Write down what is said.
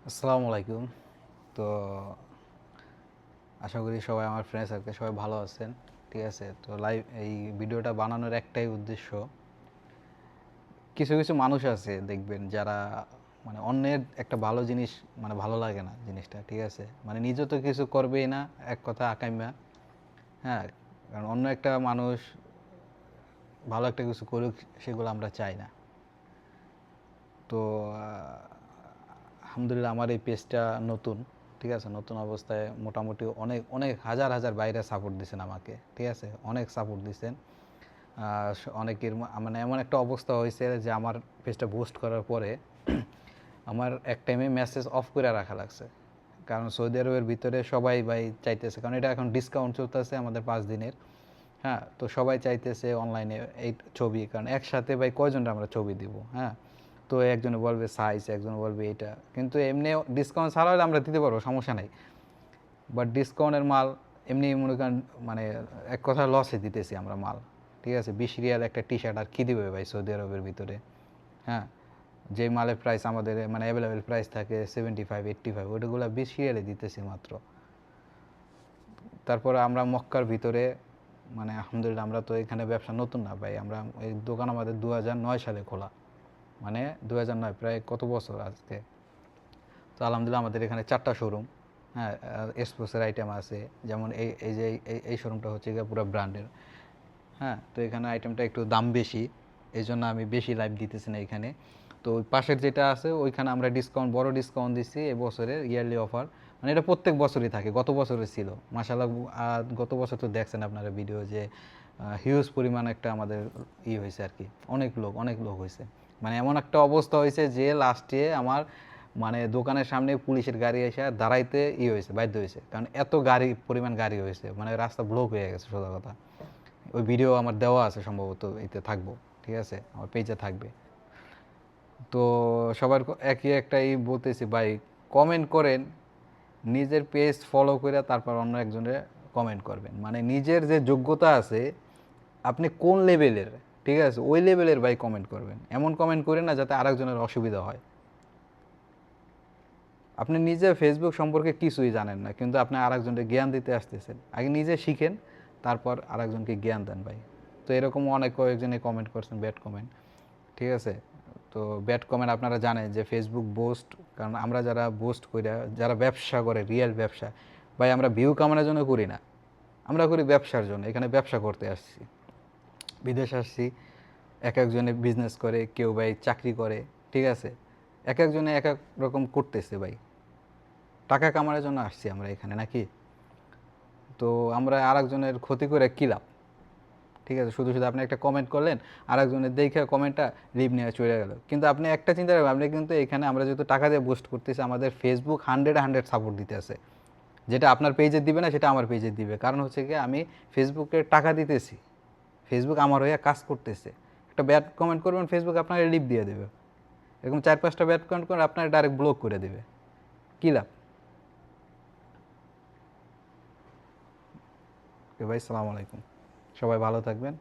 আসসালামু আলাইকুম। তো আশা করি সবাই আমার ফ্রেন্ড সার্কেল সবাই ভালো আছেন। ঠিক আছে, তো লাইভ এই ভিডিওটা বানানোর একটাই উদ্দেশ্য, কিছু কিছু মানুষ আছে দেখবেন যারা মানে অন্যের একটা ভালো জিনিস মানে ভালো লাগে না জিনিসটা। ঠিক আছে, মানে নিজে তো কিছু করবেই না, এক কথা আকাইমা। হ্যাঁ, কারণ অন্য একটা মানুষ ভালো একটা কিছু করুক সেগুলো আমরা চাই না। তো আলহামদুলিল্লাহ আমার এই পেজটা নতুন। ঠিক আছে, নতুন অবস্থায় মোটামুটি অনেক অনেক হাজার হাজার বাইরে সাপোর্ট দিয়েছেন আমাকে। ঠিক আছে, অনেক সাপোর্ট দিয়েছেন। অনেকের মানে এমন একটা অবস্থা হয়েছে যে আমার পেজটা বুস্ট করার পরে আমার এক টাইমে মেসেজ অফ করে রাখা লাগছে। কারণ সৌদি আরবের ভিতরে সবাই ভাই চাইতেছে, কারণ এটা এখন ডিসকাউন্ট চলতেছে আমাদের 5 দিনের। হ্যাঁ, তো সবাই চাইতেছে অনলাইনে এই ছবি, কারণ একসাথে ভাই কয়জনটা আমরা ছবি দিব। হ্যাঁ, তো একজনে বলবে সাইজ, একজন বলবে এটা, কিন্তু এমনি ডিসকাউন্ট ছাড়া হলে আমরা দিতে পারবো, সমস্যা নাই। বাট ডিসকাউন্টের মাল এমনি মনে করেন মানে এক কথা লসে দিতেছি আমরা মাল। ঠিক আছে, 20 রিয়াল একটা টি শার্ট আর কী দিবে ভাই সৌদি আরবের ভিতরে। হ্যাঁ, যে মালের প্রাইস আমাদের মানে অ্যাভেলেবেল প্রাইস থাকে 75-85, ওইগুলো 20 রিয়ালে দিতেছি মাত্র। তারপরে আমরা মক্কার ভিতরে মানে আলহামদুলিল্লাহ আমরা তো এখানে ব্যবসা নতুন না ভাই, আমরা এই দোকান আমাদের 2009 সালে খোলা, মানে 2009 প্রায় কত বছর আজকে। তো আলহামদুলিল্লাহ আমাদের এখানে 4টা শোরুম। হ্যাঁ, এক্সপোসের আইটেম আছে, যেমন এই যে এই শোরুমটা হচ্ছে গিয়ে পুরো ব্র্যান্ডের। হ্যাঁ, তো এখানে আইটেমটা একটু দাম বেশি, এই জন্য আমি বেশি লাইভ দিতেছি না এখানে। তো ওই পাশের যেটা আছে ওইখানে আমরা ডিসকাউন্ট, বড় ডিসকাউন্ট দিচ্ছি এবছরের ইয়ারলি অফার। মানে এটা প্রত্যেক বছরই থাকে, গত বছরে ছিল মাশাআল্লাহ। গত বছর তো দেখছেন আপনারা ভিডিও যে হিউজ পরিমাণ একটা আমাদের হয়েছে আর কি, অনেক লোক হয়েছে। মানে এমন একটা অবস্থা হয়েছে যে লাস্টে আমার মানে দোকানের সামনে পুলিশের গাড়ি এসে দাঁড়াইতে হয়েছে, বাধ্য হয়েছে, কারণ এত গাড়ি পরিমাণ গাড়ি হয়েছে, মানে রাস্তা ব্লক হয়ে গেছে সোজা কথা। ওই ভিডিও আমার দেওয়া আছে, সম্ভবত এতে থাকবো। ঠিক আছে, আমার পেজে থাকবে। তো সবার একই একটাই বলতেছি ভাই, কমেন্ট করেন, নিজের পেজ ফলো করে তারপর অন্য একজনের কমেন্ট করবেন। মানে নিজের যে যোগ্যতা আছে, আপনি কোন লেভেলের, ঠিক আছে, ওই লেভেলের ভাই কমেন্ট করবেন। এমন কমেন্ট করেন না যাতে আরেকজনের অসুবিধা হয়। আপনি নিজে ফেসবুক সম্পর্কে কিছুই জানেন না, কিন্তু আপনি আরেকজনকে জ্ঞান দিতে আসতেছেন। আগে নিজে শিখেন, তারপর আরেকজনকে জ্ঞান দেন ভাই। তো এরকম অনেক কয়েকজনে কমেন্ট করছেন ব্যাড কমেন্ট। ঠিক আছে, তো ব্যাড কমেন্ট আপনারা জানেন যে ফেসবুক বোস্ট, কারণ আমরা যারা বোস্ট করি, যারা ব্যবসা করে রিয়েল ব্যবসা, ভাই আমরা ভিউ কামানোর জন্য করি না, আমরা করি ব্যবসার জন্য। এখানে ব্যবসা করতে আসছি, বিদেশ আসছি। এক একজনে বিজনেস করে, কেউ ভাই চাকরি করে। ঠিক আছে, এক একজনে এক এক রকম করতেছে ভাই, টাকা কামানোর জন্য আসছি আমরা এখানে নাকি। তো আমরা আরেকজনের ক্ষতি করে কী লাভ? ঠিক আছে, শুধু শুধু আপনি একটা কমেন্ট করলেন, আরেকজনের দেখে কমেন্টটা লিভ নিয়ে চলে গেল। কিন্তু আপনি একটা চিন্তা করবেন, আপনি কিন্তু এখানে আমরা যেহেতু টাকা দিয়ে বুস্ট করতেছি, আমাদের ফেসবুক 100-100 সাপোর্ট দিতে আছে। যেটা আপনার পেজে দিবে না সেটা আমার পেজে দিবে, কারণ হচ্ছে কি আমি ফেসবুকে টাকা দিতেছি, ফেসবুক আমার হয়ে কাজ করতেছে। একটা ব্যাড কমেন্ট করবেন, ফেসবুক আপনাকে লিভ দিয়ে দেবে। এরকম 4-5টা ব্যাড কমেন্ট করে আপনার ডাইরেক্ট ব্লক করে দেবে। কী লাভ? ওকে ভাই, সালাম আলাইকুম, সবাই ভালো থাকবেন।